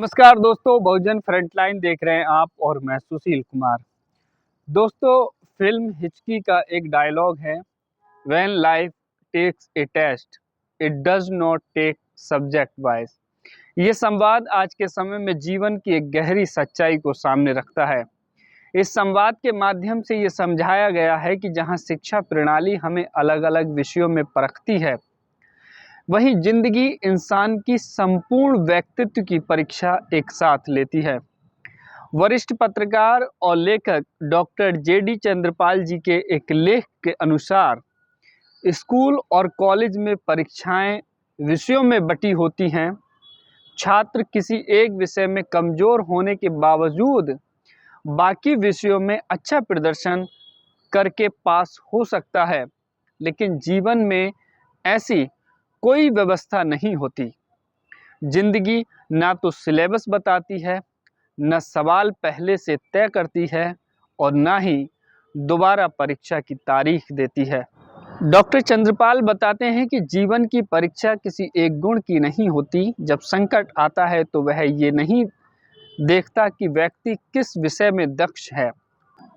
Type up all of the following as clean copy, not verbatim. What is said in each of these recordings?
नमस्कार दोस्तों, बहुजन फ्रंटलाइन देख रहे हैं आप और मैं सुशील कुमार। दोस्तों, फिल्म हिचकी का एक डायलॉग है, when life takes a test it does not take subject wise. ये संवाद आज के समय में जीवन की एक गहरी सच्चाई को सामने रखता है। इस संवाद के माध्यम से ये समझाया गया है कि जहाँ शिक्षा प्रणाली हमें अलग अलग विषयों में परखती है, वहीं जिंदगी इंसान की संपूर्ण व्यक्तित्व की परीक्षा एक साथ लेती है। वरिष्ठ पत्रकार और लेखक डॉक्टर जेडी चंद्रपाल जी के एक लेख के अनुसार स्कूल और कॉलेज में परीक्षाएं विषयों में बटी होती हैं। छात्र किसी एक विषय में कमजोर होने के बावजूद बाकी विषयों में अच्छा प्रदर्शन करके पास हो सकता है, लेकिन जीवन में ऐसी कोई व्यवस्था नहीं होती। जिंदगी ना तो सिलेबस बताती है, न सवाल पहले से तय करती है और ना ही दोबारा परीक्षा की तारीख देती है। डॉक्टर चंद्रपाल बताते हैं कि जीवन की परीक्षा किसी एक गुण की नहीं होती। जब संकट आता है तो वह ये नहीं देखता कि व्यक्ति किस विषय में दक्ष है।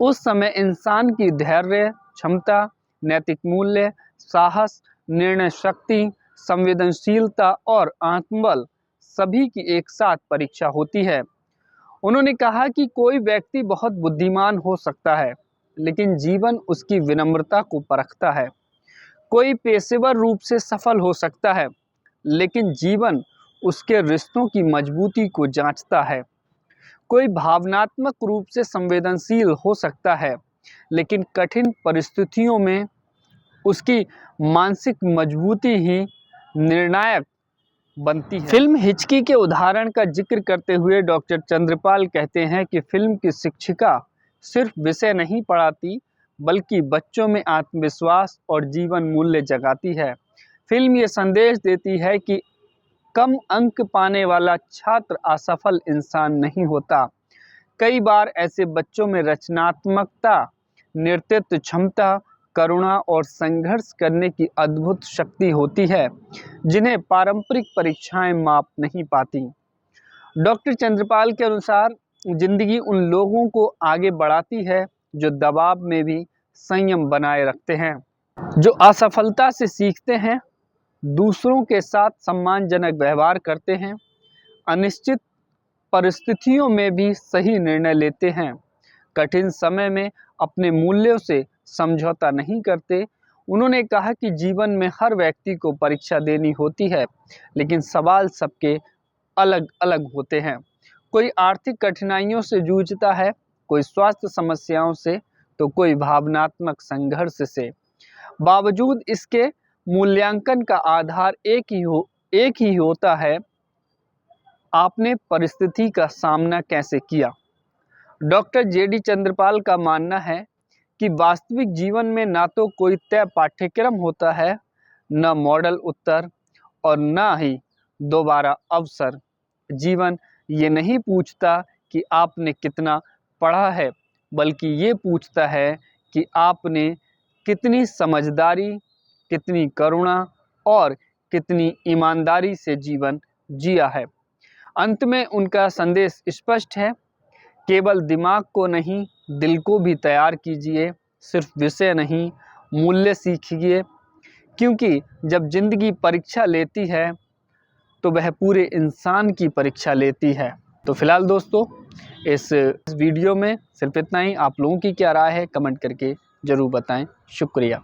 उस समय इंसान की धैर्य, क्षमता, नैतिक मूल्य, साहस, निर्णय शक्ति, संवेदनशीलता और आत्मबल सभी की एक साथ परीक्षा होती है। उन्होंने कहा कि कोई व्यक्ति बहुत बुद्धिमान हो सकता है, लेकिन जीवन उसकी विनम्रता को परखता है। कोई पेशेवर रूप से सफल हो सकता है, लेकिन जीवन उसके रिश्तों की मजबूती को जांचता है। कोई भावनात्मक रूप से संवेदनशील हो सकता है, लेकिन कठिन परिस्थितियों में उसकी मानसिक मजबूती ही निर्णायक बनती है। फिल्म हिचकी के उदाहरण का जिक्र करते हुए डॉक्टर चंद्रपाल कहते हैं कि फिल्म की शिक्षिका सिर्फ विषय नहीं पढ़ाती, बल्कि बच्चों में आत्मविश्वास और जीवन मूल्य जगाती है। फिल्म ये संदेश देती है कि कम अंक पाने वाला छात्र असफल इंसान नहीं होता। कई बार ऐसे बच्चों में रचनात्मकता, नेतृत्व क्षमता, करुणा और संघर्ष करने की अद्भुत शक्ति होती है, जिन्हें पारंपरिक परीक्षाएं माप नहीं पाती। डॉक्टर चंद्रपाल के अनुसार जिंदगी उन लोगों को आगे बढ़ाती है जो दबाव में भी संयम बनाए रखते हैं, जो असफलता से सीखते हैं, दूसरों के साथ सम्मानजनक व्यवहार करते हैं, अनिश्चित परिस्थितियों में भी सही निर्णय लेते हैं, कठिन समय में अपने मूल्यों से समझौता नहीं करते। उन्होंने कहा कि जीवन में हर व्यक्ति को परीक्षा देनी होती है, लेकिन सवाल सबके अलग अलग होते हैं। कोई आर्थिक कठिनाइयों से जूझता है, कोई स्वास्थ्य समस्याओं से, तो कोई भावनात्मक संघर्ष से। बावजूद इसके मूल्यांकन का आधार एक ही होता है, आपने परिस्थिति का सामना कैसे किया। डॉक्टर जेडी चंद्रपाल का मानना है कि वास्तविक जीवन में ना तो कोई तय पाठ्यक्रम होता है, न मॉडल उत्तर और न ही दोबारा अवसर। जीवन ये नहीं पूछता कि आपने कितना पढ़ा है, बल्कि ये पूछता है कि आपने कितनी समझदारी, कितनी करुणा और कितनी ईमानदारी से जीवन जिया है। अंत में उनका संदेश स्पष्ट है, केवल दिमाग को नहीं, दिल को भी तैयार कीजिए। सिर्फ विषय नहीं, मूल्य सीखिए, क्योंकि जब जिंदगी परीक्षा लेती है तो वह पूरे इंसान की परीक्षा लेती है। तो फिलहाल दोस्तों, इस वीडियो में सिर्फ इतना ही। आप लोगों की क्या राय है, कमेंट करके ज़रूर बताएं। शुक्रिया।